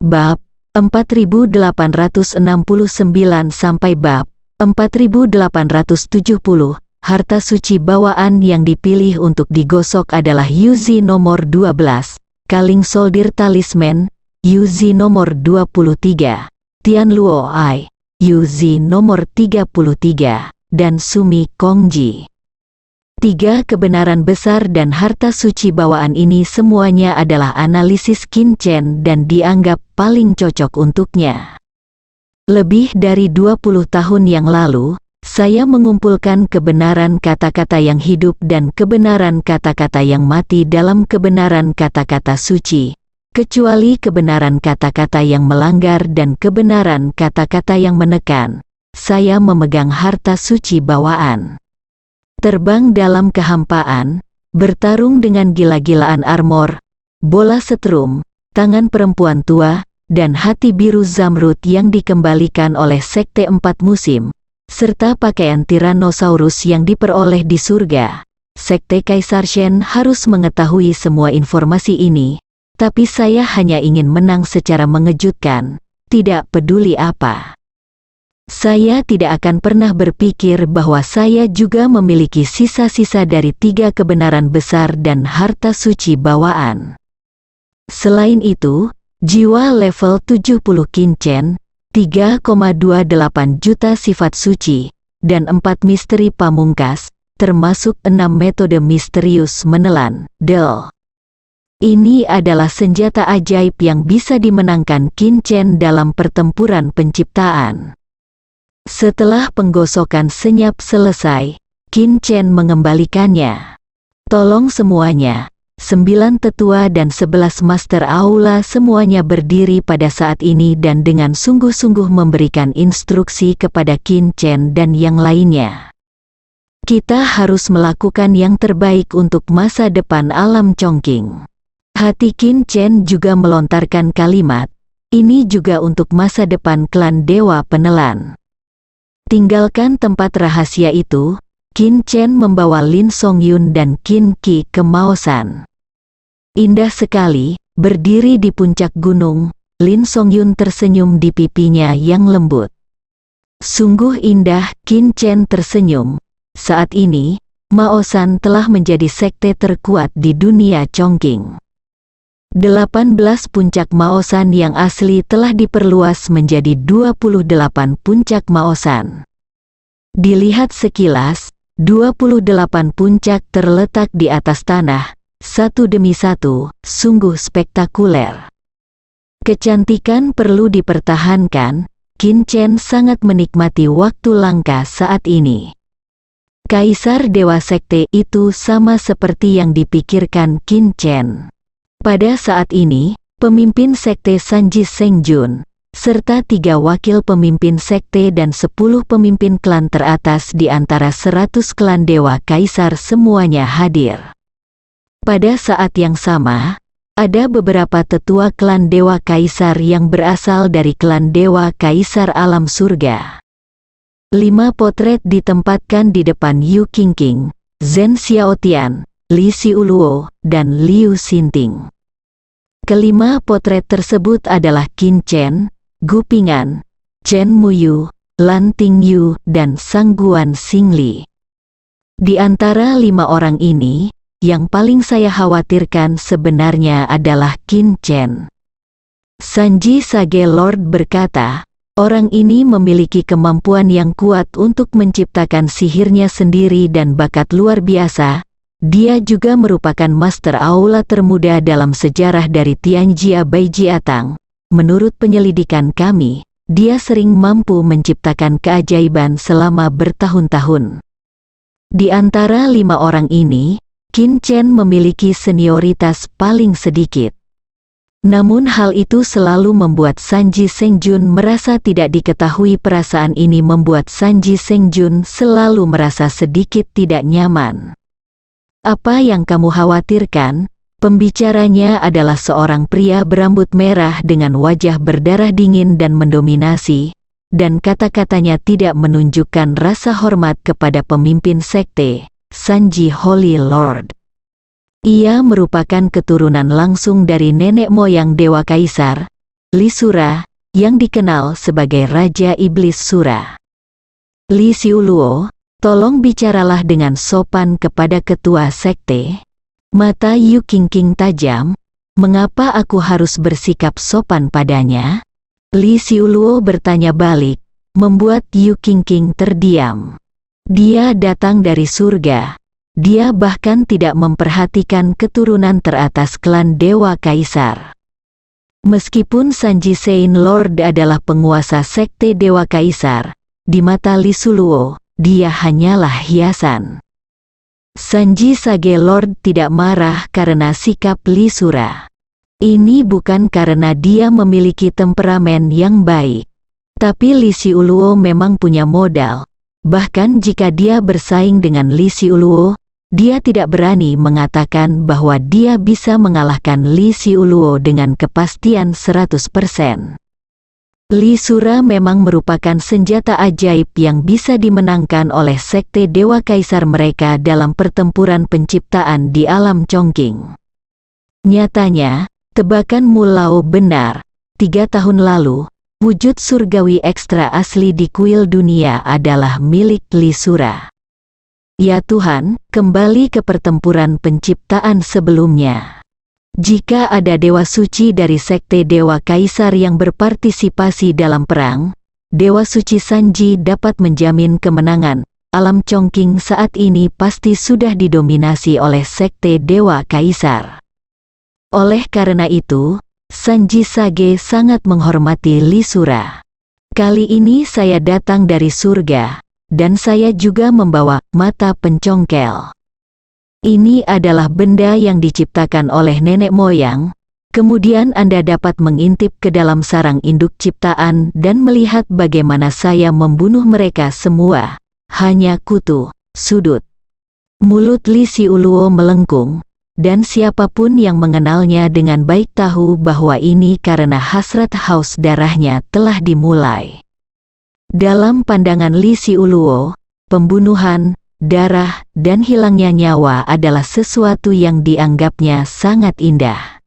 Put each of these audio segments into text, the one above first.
Bab 4869 sampai bab 4870. Harta suci bawaan yang dipilih untuk digosok adalah Yuzi nomor 12, Kaling Soldir Talisman, Yuzi nomor 23, Tian Luo Ai, Yuzi nomor 33, dan Sumi Kongji. 3 kebenaran besar dan harta suci bawaan ini semuanya adalah analisis Qin Chen dan dianggap paling cocok untuknya. Lebih dari 20 tahun yang lalu, saya mengumpulkan kebenaran kata-kata yang hidup dan kebenaran kata-kata yang mati dalam kebenaran kata-kata suci, kecuali kebenaran kata-kata yang melanggar dan kebenaran kata-kata yang menekan. Saya memegang harta suci bawaan. Terbang dalam kehampaan, bertarung dengan gila-gilaan armor, bola setrum, tangan perempuan tua, dan hati biru zamrud yang dikembalikan oleh Sekte 4 Musim, serta pakaian Tyrannosaurus yang diperoleh di surga. Sekte Kaisar Shen harus mengetahui semua informasi ini, tapi saya hanya ingin menang secara mengejutkan, tidak peduli apa. Saya tidak akan pernah berpikir bahwa saya juga memiliki sisa-sisa dari 3 kebenaran besar dan harta suci bawaan. Selain itu, jiwa level 70 Qin Chen, 3,28 juta sifat suci, dan 4 misteri pamungkas, termasuk 6 metode misterius menelan, Del. Ini adalah senjata ajaib yang bisa dimenangkan Qin Chen dalam pertempuran penciptaan. Setelah penggosokan senyap selesai, Qin Chen mengembalikannya. Tolong semuanya, 9 tetua dan 11 master aula semuanya berdiri pada saat ini dan dengan sungguh-sungguh memberikan instruksi kepada Qin Chen dan yang lainnya. Kita harus melakukan yang terbaik untuk masa depan alam Chongqing. Hati Qin Chen juga melontarkan kalimat, ini juga untuk masa depan klan Dewa Penelan. Tinggalkan tempat rahasia itu, Qin Chen membawa Lin Songyun dan Qin Qi ke Maosan. Indah sekali, berdiri di puncak gunung, Lin Songyun tersenyum di pipinya yang lembut. Sungguh indah, Qin Chen tersenyum. Saat ini, Maosan telah menjadi sekte terkuat di dunia Chongqing. 18 puncak Maosan yang asli telah diperluas menjadi 28 puncak Maosan. Dilihat sekilas, 28 puncak terletak di atas tanah, satu demi satu, sungguh spektakuler. Kecantikan perlu dipertahankan, Qin Chen sangat menikmati waktu langka saat ini. Kaisar Dewa Sekte itu sama seperti yang dipikirkan Qin Chen. Pada saat ini, pemimpin Sekte Sanji Sengjun, serta 3 wakil pemimpin sekte dan 10 pemimpin klan teratas di antara 100 klan Dewa Kaisar semuanya hadir. Pada saat yang sama, ada beberapa tetua klan Dewa Kaisar yang berasal dari klan Dewa Kaisar Alam Surga. 5 potret ditempatkan di depan Yu Qingqing, Zhen Xiaotian, Li Xiuluo, dan Liu Xinting. Kelima potret tersebut adalah Qin Chen, Gu Pingan, Chen Muyu, Lan Tingyu, dan Sangguan Xingli. Di antara 5 orang ini, yang paling saya khawatirkan sebenarnya adalah Qin Chen. Sanji Sage Lord berkata, orang ini memiliki kemampuan yang kuat untuk menciptakan sihirnya sendiri dan bakat luar biasa. Dia juga merupakan master aula termuda dalam sejarah dari Tianjia Baijiatang. Menurut penyelidikan kami, dia sering mampu menciptakan keajaiban selama bertahun-tahun. Di antara 5 orang ini, Qin Chen memiliki senioritas paling sedikit. Namun hal itu selalu membuat Sanji Sengjun merasa tidak diketahui. Perasaan ini membuat Sanji Sengjun selalu merasa sedikit tidak nyaman. Apa yang kamu khawatirkan? Pembicaranya adalah seorang pria berambut merah dengan wajah berdarah dingin dan mendominasi, dan kata-katanya tidak menunjukkan rasa hormat kepada pemimpin sekte, Sanji Holy Lord. Ia merupakan keturunan langsung dari nenek moyang Dewa Kaisar, Li Sura, yang dikenal sebagai Raja Iblis Sura. Li Xiuluo, tolong bicaralah dengan sopan kepada ketua sekte. Mata Yu Qingqing tajam. Mengapa aku harus bersikap sopan padanya? Li Xiuluo bertanya balik, membuat Yu Qingqing terdiam. Dia datang dari surga. Dia bahkan tidak memperhatikan keturunan teratas klan Dewa Kaisar. Meskipun Sanji Sein Lord adalah penguasa sekte Dewa Kaisar, di mata Li Xiuluo, dia hanyalah hiasan. Sanji Sage Lord tidak marah karena sikap Li Sura. Ini bukan karena dia memiliki temperamen yang baik. Tapi Li Xiuluo memang punya modal. Bahkan jika dia bersaing dengan Li Xiuluo, dia tidak berani mengatakan bahwa dia bisa mengalahkan Li Xiuluo dengan kepastian 100%. Li Sura memang merupakan senjata ajaib yang bisa dimenangkan oleh sekte Dewa Kaisar mereka dalam pertempuran penciptaan di alam Chongqing. Nyatanya, tebakan Mulao benar. 3 tahun lalu, wujud surgawi ekstra asli di kuil dunia adalah milik Li Sura. Ya Tuhan, kembali ke pertempuran penciptaan sebelumnya. Jika ada dewa suci dari sekte Dewa Kaisar yang berpartisipasi dalam perang, Dewa Suci Sanji dapat menjamin kemenangan. Alam Chongqing saat ini pasti sudah didominasi oleh sekte Dewa Kaisar. Oleh karena itu, Sanji Sage sangat menghormati Li Sura. Kali ini saya datang dari surga, dan saya juga membawa mata pencongkel. Ini adalah benda yang diciptakan oleh nenek moyang. Kemudian Anda dapat mengintip ke dalam sarang induk ciptaan dan melihat bagaimana saya membunuh mereka semua. Hanya kutu, sudut. Mulut Li Xiuluo melengkung, dan siapapun yang mengenalnya dengan baik tahu bahwa ini karena hasrat haus darahnya telah dimulai. Dalam pandangan Li Xiuluo, pembunuhan, darah, dan hilangnya nyawa adalah sesuatu yang dianggapnya sangat indah.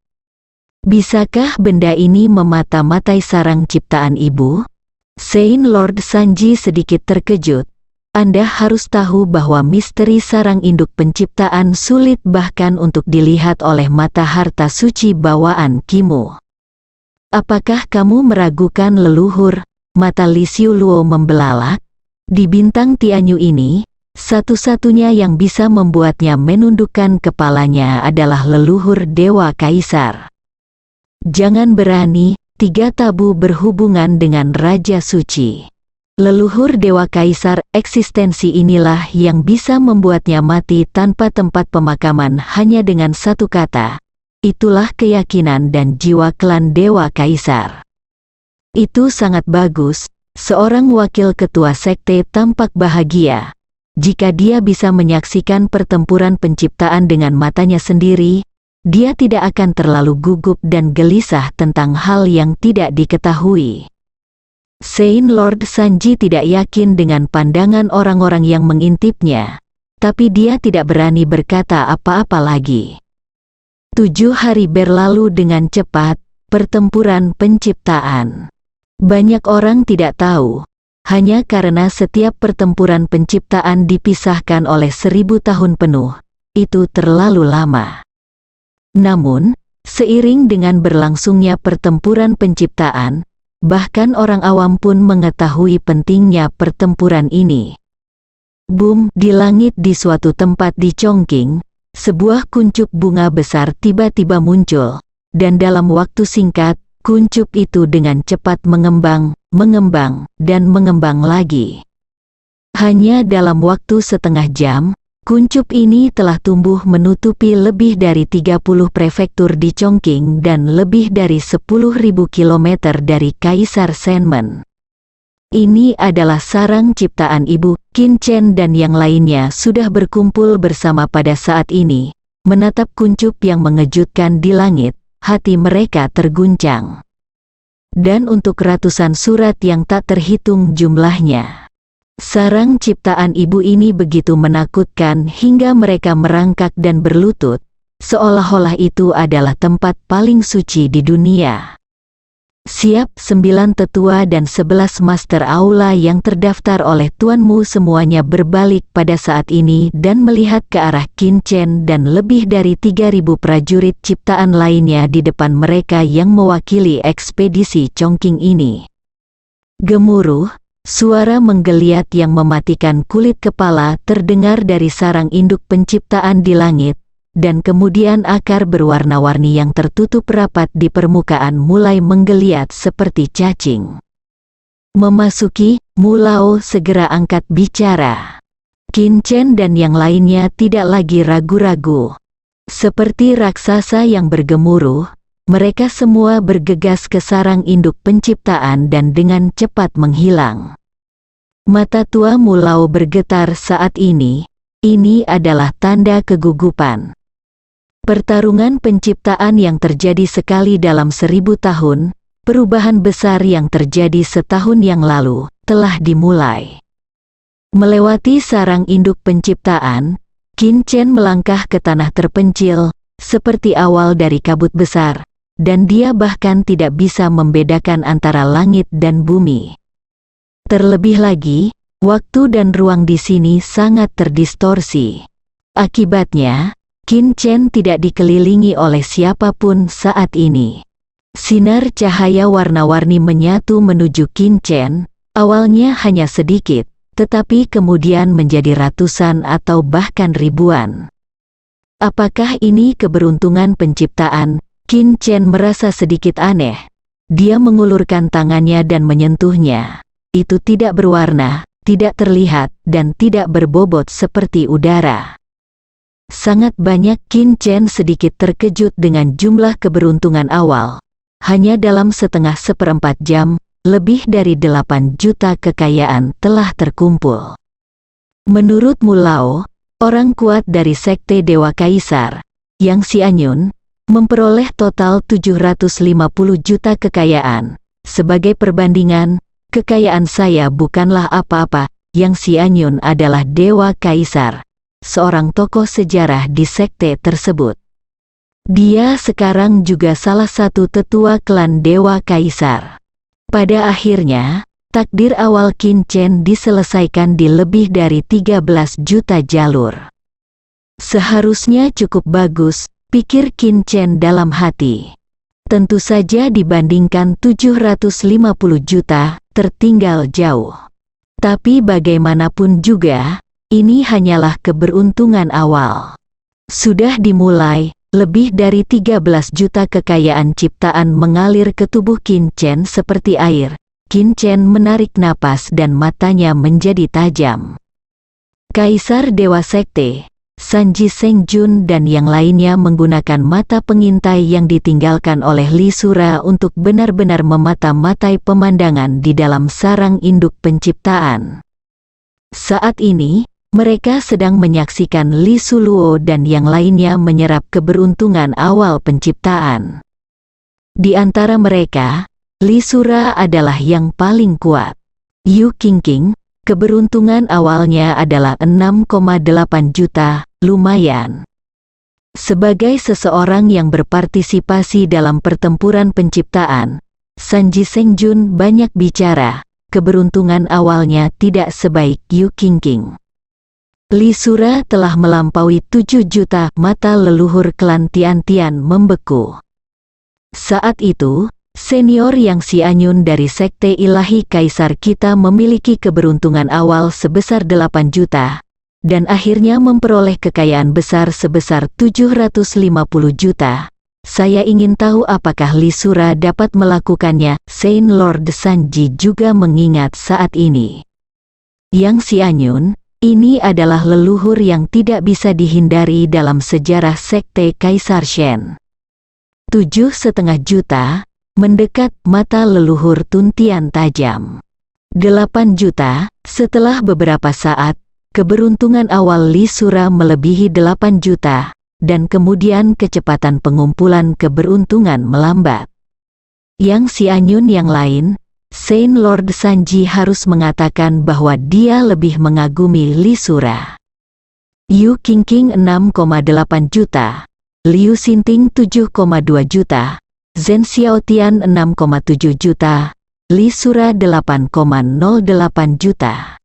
Bisakah benda ini memata-matai sarang ciptaan ibu? Sein Lord Sanji sedikit terkejut. Anda harus tahu bahwa misteri sarang induk penciptaan sulit bahkan untuk dilihat oleh mata harta suci bawaan Kimu. Apakah kamu meragukan leluhur? Mata Li Xiuluo membelalak. Di bintang Tianyu ini, satu-satunya yang bisa membuatnya menundukkan kepalanya adalah leluhur Dewa Kaisar. Jangan berani, 3 tabu berhubungan dengan Raja Suci. Leluhur Dewa Kaisar, eksistensi inilah yang bisa membuatnya mati tanpa tempat pemakaman hanya dengan satu kata. Itulah keyakinan dan jiwa klan Dewa Kaisar. Itu sangat bagus. Seorang wakil ketua sekte tampak bahagia. Jika dia bisa menyaksikan pertempuran penciptaan dengan matanya sendiri, dia tidak akan terlalu gugup dan gelisah tentang hal yang tidak diketahui. Sein Lord Sanji tidak yakin dengan pandangan orang-orang yang mengintipnya, tapi dia tidak berani berkata apa-apa lagi. 7 hari berlalu dengan cepat, pertempuran penciptaan. Banyak orang tidak tahu. Hanya karena setiap pertempuran penciptaan dipisahkan oleh 1000 tahun penuh, itu terlalu lama. Namun, seiring dengan berlangsungnya pertempuran penciptaan, bahkan orang awam pun mengetahui pentingnya pertempuran ini. Boom, di langit di suatu tempat di Chongqing, sebuah kuncup bunga besar tiba-tiba muncul, dan dalam waktu singkat, kuncup itu dengan cepat mengembang, dan mengembang lagi. Hanya dalam waktu setengah jam, kuncup ini telah tumbuh menutupi lebih dari 30 prefektur di Chongqing dan lebih dari 10.000 kilometer dari Kaisar Senmen. Ini adalah sarang ciptaan ibu. Qin Chen dan yang lainnya sudah berkumpul bersama pada saat ini, menatap kuncup yang mengejutkan di langit. Hati mereka terguncang. Dan untuk ratusan surat yang tak terhitung jumlahnya. Sarang ciptaan ibu ini begitu menakutkan hingga mereka merangkak dan berlutut, seolah-olah itu adalah tempat paling suci di dunia. Siap 9 tetua dan 11 master aula yang terdaftar oleh tuanmu semuanya berbalik pada saat ini dan melihat ke arah Qin Chen dan lebih dari 3.000 prajurit ciptaan lainnya di depan mereka yang mewakili ekspedisi Chongqing ini. Gemuruh, suara menggeliat yang mematikan kulit kepala terdengar dari sarang induk penciptaan di langit, dan kemudian akar berwarna-warni yang tertutup rapat di permukaan mulai menggeliat seperti cacing. Memasuki, Mulao segera angkat bicara. Qin Chen dan yang lainnya tidak lagi ragu-ragu. Seperti raksasa yang bergemuruh, mereka semua bergegas ke sarang induk penciptaan dan dengan cepat menghilang. Mata tua Mulao bergetar saat ini adalah tanda kegugupan. Pertarungan penciptaan yang terjadi sekali dalam 1000 tahun, perubahan besar yang terjadi setahun yang lalu, telah dimulai. Melewati sarang induk penciptaan, Qin Chen melangkah ke tanah terpencil, seperti awal dari kabut besar, dan dia bahkan tidak bisa membedakan antara langit dan bumi. Terlebih lagi, waktu dan ruang di sini sangat terdistorsi. Akibatnya, Qin Chen tidak dikelilingi oleh siapapun saat ini. Sinar cahaya warna-warni menyatu menuju Qin Chen, awalnya hanya sedikit, tetapi kemudian menjadi ratusan atau bahkan ribuan. Apakah ini keberuntungan penciptaan? Qin Chen merasa sedikit aneh. Dia mengulurkan tangannya dan menyentuhnya. Itu tidak berwarna, tidak terlihat, dan tidak berbobot seperti udara. Sangat banyak. Qin Chen sedikit terkejut dengan jumlah keberuntungan awal. Hanya dalam seperempat jam, lebih dari 8 juta kekayaan telah terkumpul. Menurut Mulao, orang kuat dari Sekte Dewa Kaisar, Yang Xianyun, memperoleh total 750 juta kekayaan. Sebagai perbandingan, kekayaan saya bukanlah apa-apa. Yang Xianyun adalah Dewa Kaisar, seorang tokoh sejarah di sekte tersebut. Dia sekarang juga salah satu tetua klan Dewa Kaisar. Pada akhirnya, takdir awal Qin Chen diselesaikan di lebih dari 13 juta jalur. Seharusnya cukup bagus, pikir Qin Chen dalam hati. Tentu saja dibandingkan 750 juta, tertinggal jauh. Tapi bagaimanapun juga, ini hanyalah keberuntungan awal. Sudah dimulai, lebih dari 13 juta kekayaan ciptaan mengalir ke tubuh Qin Chen seperti air. Qin Chen menarik napas dan matanya menjadi tajam. Kaisar Dewa Sekte, Sanji Sengjun dan yang lainnya menggunakan mata pengintai yang ditinggalkan oleh Li Sura untuk benar-benar memata-matai pemandangan di dalam sarang induk penciptaan. Saat ini, mereka sedang menyaksikan Li Suluo dan yang lainnya menyerap keberuntungan awal penciptaan. Di antara mereka, Li Sura adalah yang paling kuat. Yu Qingqing, keberuntungan awalnya adalah 6,8 juta, lumayan. Sebagai seseorang yang berpartisipasi dalam pertempuran penciptaan, Sanji Sengjun banyak bicara, keberuntungan awalnya tidak sebaik Yu Qingqing. Li Sura telah melampaui 7 juta, mata leluhur klan Tian-Tian membeku. Saat itu, senior Yang Xianyun dari Sekte Ilahi Kaisar kita memiliki keberuntungan awal sebesar 8 juta, dan akhirnya memperoleh kekayaan besar sebesar 750 juta. Saya ingin tahu apakah Li Sura dapat melakukannya. Saint Lord Sanji juga mengingat saat ini. Yang Xianyun, ini adalah leluhur yang tidak bisa dihindari dalam sejarah Sekte Kaisar Shen. 7,5 juta, mendekat, mata leluhur Tuntian tajam. 8 juta, setelah beberapa saat, keberuntungan awal Li Sura melebihi 8 juta, dan kemudian kecepatan pengumpulan keberuntungan melambat. Yang Xianyun yang lain, Saint Lord Sanji harus mengatakan bahwa dia lebih mengagumi Li Sura. Yu Qingqing 6,8 juta, Liu Xinting 7,2 juta, Zhen Xiaotian 6,7 juta, Li Sura 8,08 juta.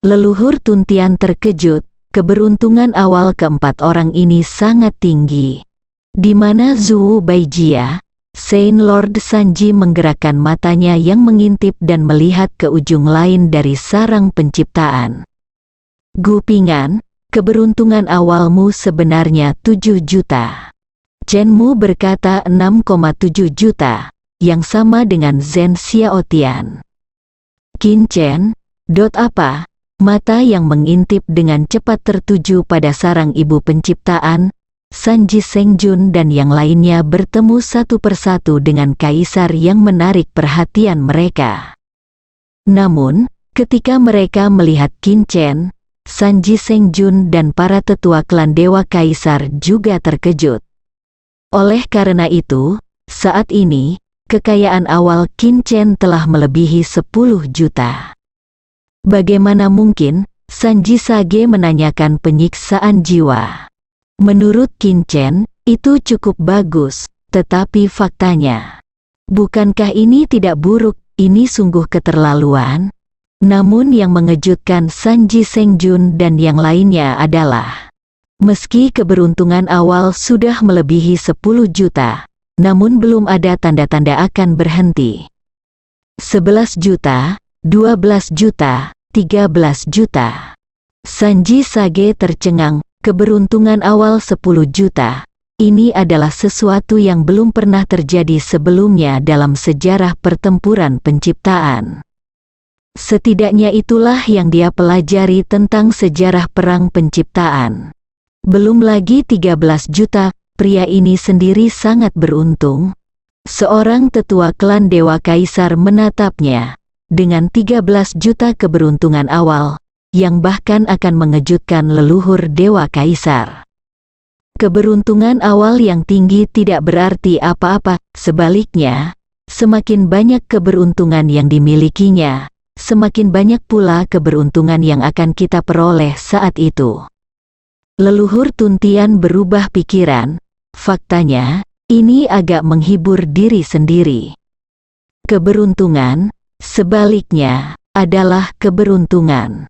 Leluhur Tuntian terkejut, keberuntungan awal keempat orang ini sangat tinggi. Di mana Zhu Baijia, Saint Lord Sanji menggerakkan matanya yang mengintip dan melihat ke ujung lain dari sarang penciptaan. Gu Pingan, keberuntungan awalmu sebenarnya 7 juta. Chen Mu berkata 6,7 juta, yang sama dengan Zhen Xiaotian. Qin Chen, apa? Mata yang mengintip dengan cepat tertuju pada sarang ibu penciptaan, Sanji Sengjun dan yang lainnya bertemu satu persatu dengan kaisar yang menarik perhatian mereka. Namun, ketika mereka melihat Qin Chen, Sanji Sengjun dan para tetua klan Dewa Kaisar juga terkejut. Oleh karena itu, saat ini, kekayaan awal Qin Chen telah melebihi 10 juta. Bagaimana mungkin? Sanji Sage menanyakan penyiksaan jiwa. Menurut Qin Chen, itu cukup bagus, tetapi faktanya, bukankah ini tidak buruk? Ini sungguh keterlaluan. Namun yang mengejutkan Sanji Sengjun dan yang lainnya adalah, meski keberuntungan awal sudah melebihi 10 juta, namun belum ada tanda-tanda akan berhenti. 11 juta, 12 juta, 13 juta. Sanji Sage tercengang, keberuntungan awal 10 juta. Ini adalah sesuatu yang belum pernah terjadi sebelumnya dalam sejarah pertempuran penciptaan. Setidaknya itulah yang dia pelajari tentang sejarah perang penciptaan. Belum lagi 13 juta, pria ini sendiri sangat beruntung. Seorang tetua klan Dewa Kaisar menatapnya dengan 13 juta keberuntungan awal, yang bahkan akan mengejutkan leluhur Dewa Kaisar. Keberuntungan awal yang tinggi tidak berarti apa-apa, sebaliknya, semakin banyak keberuntungan yang dimilikinya, semakin banyak pula keberuntungan yang akan kita peroleh saat itu. Leluhur Tuntian berubah pikiran, faktanya, ini agak menghibur diri sendiri. Keberuntungan, sebaliknya, adalah keberuntungan.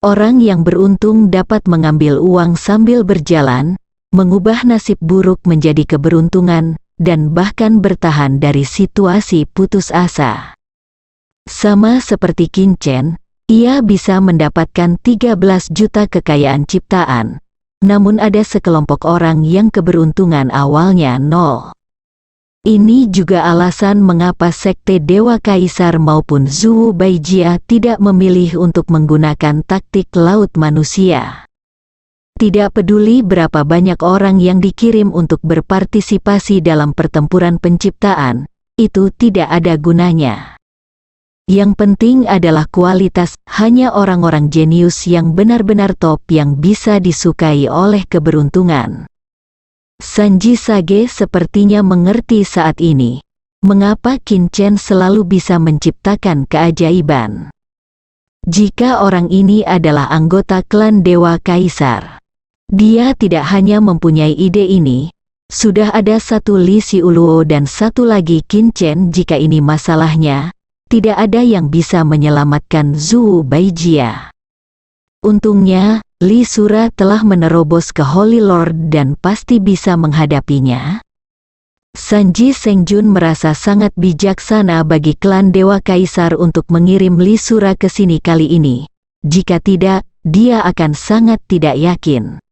Orang yang beruntung dapat mengambil uang sambil berjalan, mengubah nasib buruk menjadi keberuntungan, dan bahkan bertahan dari situasi putus asa. Sama seperti Qin Chen, ia bisa mendapatkan 13 juta kekayaan ciptaan, namun ada sekelompok orang yang keberuntungan awalnya 0. Ini juga alasan mengapa Sekte Dewa Kaisar maupun Zhu Baijia tidak memilih untuk menggunakan taktik laut manusia. Tidak peduli berapa banyak orang yang dikirim untuk berpartisipasi dalam pertempuran penciptaan, itu tidak ada gunanya. Yang penting adalah kualitas, hanya orang-orang jenius yang benar-benar top yang bisa disukai oleh keberuntungan. Sanji Sage sepertinya mengerti saat ini, mengapa Qin Chen selalu bisa menciptakan keajaiban. Jika orang ini adalah anggota klan Dewa Kaisar, dia tidak hanya mempunyai ide ini, sudah ada satu Li Xiuluo dan satu lagi Qin Chen. Jika ini masalahnya, tidak ada yang bisa menyelamatkan Zhu Baijia. Untungnya, Li Sura telah menerobos ke Holy Lord dan pasti bisa menghadapinya. Sanji Sengjun merasa sangat bijaksana bagi klan Dewa Kaisar untuk mengirim Li Sura ke sini kali ini. Jika tidak, dia akan sangat tidak yakin.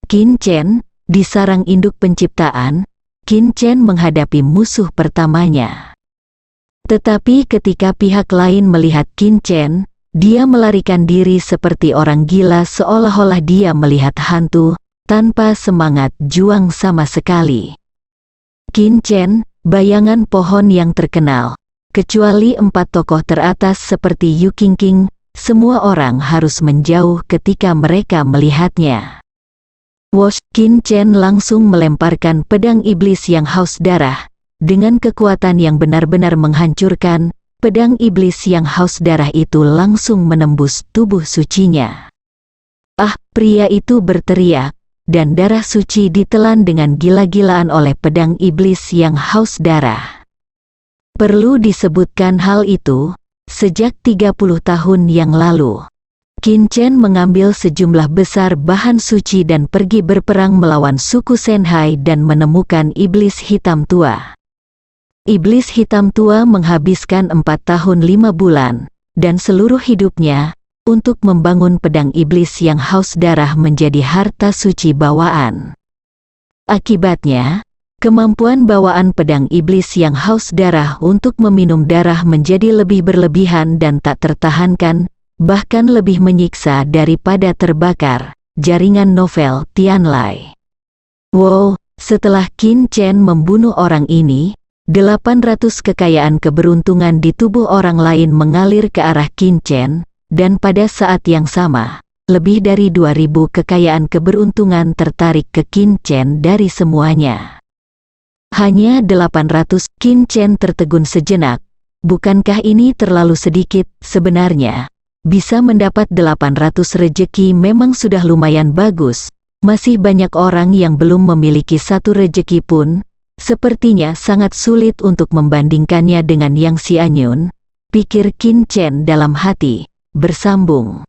Qin Chen, di sarang induk penciptaan, Qin Chen menghadapi musuh pertamanya. Tetapi ketika pihak lain melihat Qin Chen, dia melarikan diri seperti orang gila seolah-olah dia melihat hantu, tanpa semangat juang sama sekali. Qin Chen, bayangan pohon yang terkenal. Kecuali 4 tokoh teratas seperti Yu Qingqing, semua orang harus menjauh ketika mereka melihatnya. Wosh, Qin Chen langsung melemparkan pedang iblis yang haus darah. Dengan kekuatan yang benar-benar menghancurkan, pedang iblis yang haus darah itu langsung menembus tubuh sucinya. Ah, pria itu berteriak, dan darah suci ditelan dengan gila-gilaan oleh pedang iblis yang haus darah. Perlu disebutkan hal itu, sejak 30 tahun yang lalu, Qin Chen mengambil sejumlah besar bahan suci dan pergi berperang melawan suku Shenhai dan menemukan iblis hitam tua. Iblis hitam tua menghabiskan 4 tahun 5 bulan, dan seluruh hidupnya, untuk membangun pedang iblis yang haus darah menjadi harta suci bawaan. Akibatnya, kemampuan bawaan pedang iblis yang haus darah untuk meminum darah menjadi lebih berlebihan dan tak tertahankan, bahkan lebih menyiksa daripada terbakar. Jaringan novel Tianlai. Wow, setelah Qin Chen membunuh orang ini, 800 kekayaan keberuntungan di tubuh orang lain mengalir ke arah Qin Chen, dan pada saat yang sama, lebih dari 2000 kekayaan keberuntungan tertarik ke Qin Chen dari semuanya. Hanya 800. Qin Chen tertegun sejenak. Bukankah ini terlalu sedikit? Sebenarnya, bisa mendapat 800 rejeki memang sudah lumayan bagus. Masih banyak orang yang belum memiliki satu rejeki pun. Sepertinya sangat sulit untuk membandingkannya dengan Yang Xianyun, pikir Qin Chen dalam hati, bersambung.